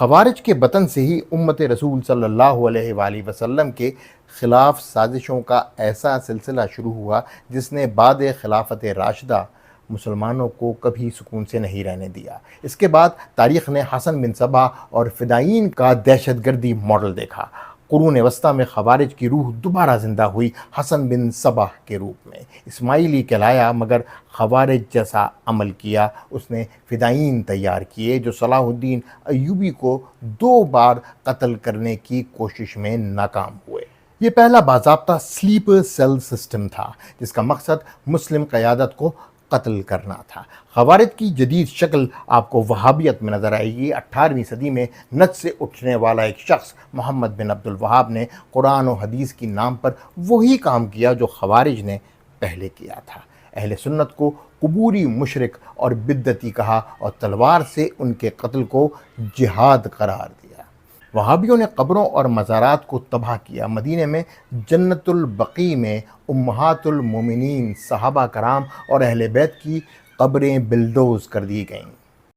خوارج کے بطن سے ہی امت رسول صلی اللہ علیہ وآلہ وسلم کے خلاف سازشوں کا ایسا سلسلہ شروع ہوا جس نے بعد خلافت راشدہ مسلمانوں کو کبھی سکون سے نہیں رہنے دیا۔ اس کے بعد تاریخ نے حسن بن صبا اور فدائین کا دہشت گردی ماڈل دیکھا۔ قرون وسطیٰ میں خوارج کی روح دوبارہ زندہ ہوئی حسن بن صبا کے روپ میں۔ اسماعیلی کہلایا مگر خوارج جیسا عمل کیا۔ اس نے فدائین تیار کیے جو صلاح الدین ایوبی کو 2 بار قتل کرنے کی کوشش میں ناکام ہوئے۔ یہ پہلا باضابطہ سلیپر سیل سسٹم تھا جس کا مقصد مسلم قیادت کو قتل کرنا تھا۔ خوارج کی جدید شکل آپ کو وہابیت میں نظر آئے گی۔ 18ویں صدی میں نجد سے اٹھنے والا ایک شخص محمد بن عبد الوہاب نے قرآن و حدیث کی نام پر وہی کام کیا جو خوارج نے پہلے کیا تھا۔ اہل سنت کو قبوری مشرک اور بدعتی کہا اور تلوار سے ان کے قتل کو جہاد قرار دیا۔ وہابیوں نے قبروں اور مزارات کو تباہ کیا۔ مدینہ میں جنت البقیع میں امہات المومنین، صحابہ کرام اور اہل بیت کی قبریں بلڈوز کر دی گئیں۔